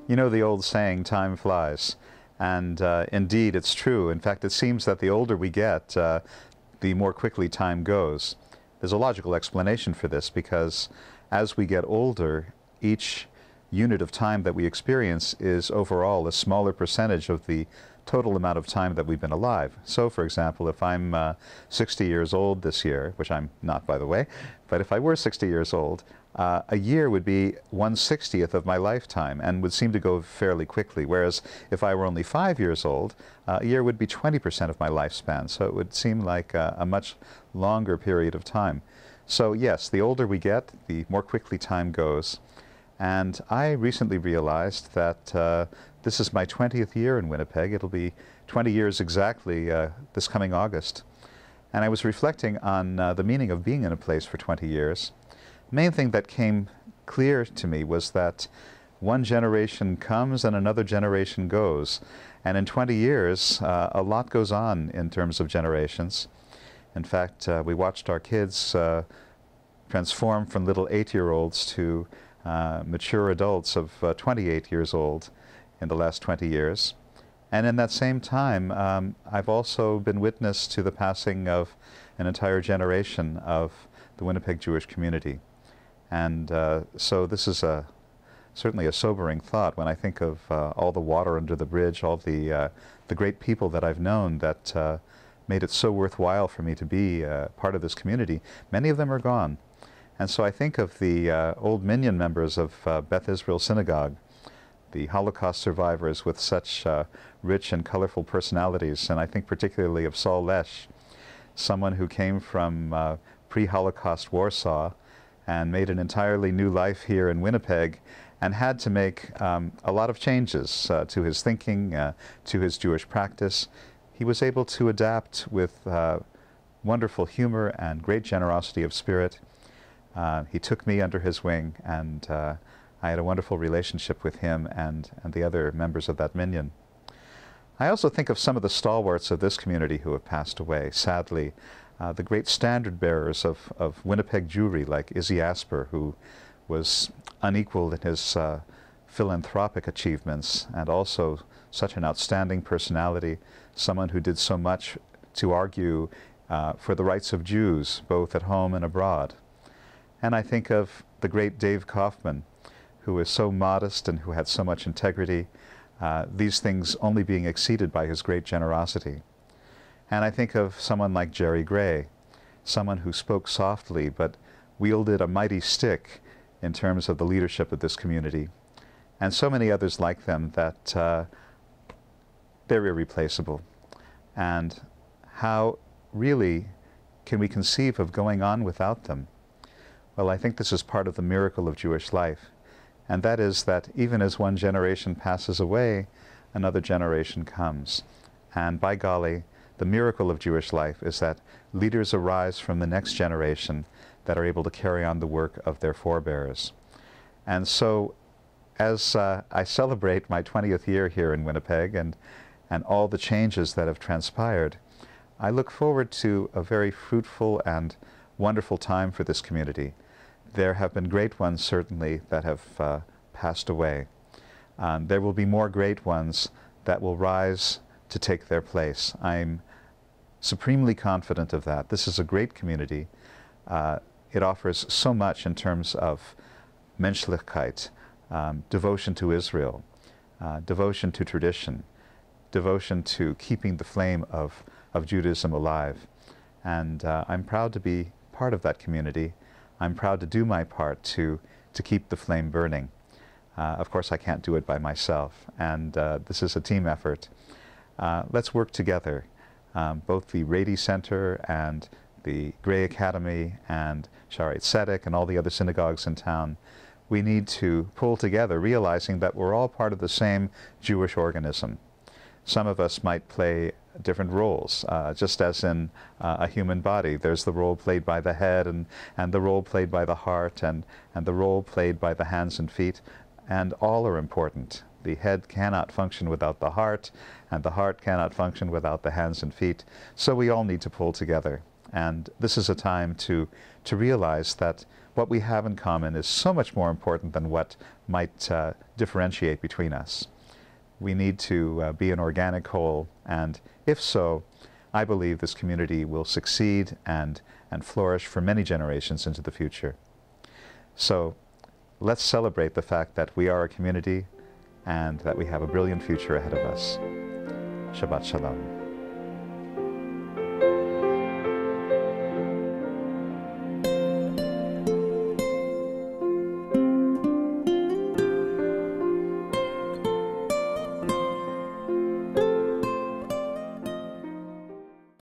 You know the old saying, time flies. And indeed, it's true. In fact, it seems that the older we get, the more quickly time goes. There's a logical explanation for this, because as we get older, each unit of time that we experience is overall a smaller percentage of the total amount of time that we've been alive. So, for example, if I'm 60 years old this year, which I'm not, by the way, but if I were 60 years old, a year would be 1/60th of my lifetime and would seem to go fairly quickly, whereas if I were only 5 years old, a year would be 20% of my lifespan, so it would seem like a much longer period of time. So yes, the older we get, the more quickly time goes. And I recently realized that this is my 20th year in Winnipeg. It'll be 20 years exactly this coming August. And I was reflecting on the meaning of being in a place for 20 years. The main thing that came clear to me was that one generation comes and another generation goes. And in 20 years, a lot goes on in terms of generations. In fact, we watched our kids transform from little 8-year-olds to mature adults of 28 years old in the last 20 years. And in that same time, I've also been witness to the passing of an entire generation of the Winnipeg Jewish community. And so this is certainly a sobering thought when I think of all the water under the bridge, all the great people that I've known that made it so worthwhile for me to be part of this community. Many of them are gone. And so I think of the old Minyan members of Beth Israel Synagogue, the Holocaust survivors with such rich and colorful personalities, and I think particularly of Saul Lesh, someone who came from pre-Holocaust Warsaw and made an entirely new life here in Winnipeg, and had to make a lot of changes to his thinking, to his Jewish practice. He was able to adapt with wonderful humor and great generosity of spirit. He took me under his wing, and I had a wonderful relationship with him and the other members of that minyan. I also think of some of the stalwarts of this community who have passed away, sadly. The great standard bearers of Winnipeg Jewry, like Izzy Asper, who was unequaled in his philanthropic achievements, and also such an outstanding personality, someone who did so much to argue for the rights of Jews, both at home and abroad. And I think of the great Dave Kaufman, who is so modest and who had so much integrity, these things only being exceeded by his great generosity. And I think of someone like Jerry Gray, someone who spoke softly but wielded a mighty stick in terms of the leadership of this community, and so many others like them that they're irreplaceable. And how really can we conceive of going on without them? Well, I think this is part of the miracle of Jewish life, and that is that even as one generation passes away, another generation comes. And by golly, the miracle of Jewish life is that leaders arise from the next generation that are able to carry on the work of their forebears. And so, as I celebrate my 20th year here in Winnipeg and all the changes that have transpired, I look forward to a very fruitful and wonderful time for this community. There have been great ones, certainly, that have passed away. There will be more great ones that will rise to take their place. I'm supremely confident of that. This is a great community. It offers so much in terms of Menschlichkeit, devotion to Israel, devotion to tradition, devotion to keeping the flame of Judaism alive. And I'm proud to be part of that community. I'm proud to do my part to keep the flame burning. Of course, I can't do it by myself, and this is a team effort. Let's work together, both the Rady Center and the Gray Academy and Shaarey Zedek and all the other synagogues in town. We need to pull together, realizing that we're all part of the same Jewish organism. Some of us might play different roles, just as in a human body. There's the role played by the head, and the role played by the heart, and the role played by the hands and feet, and all are important. The head cannot function without the heart, and the heart cannot function without the hands and feet. So we all need to pull together. And this is a time to realize that what we have in common is so much more important than what might differentiate between us. We need to be an organic whole, and if so, I believe this community will succeed and flourish for many generations into the future. So let's celebrate the fact that we are a community and that we have a brilliant future ahead of us. Shabbat Shalom.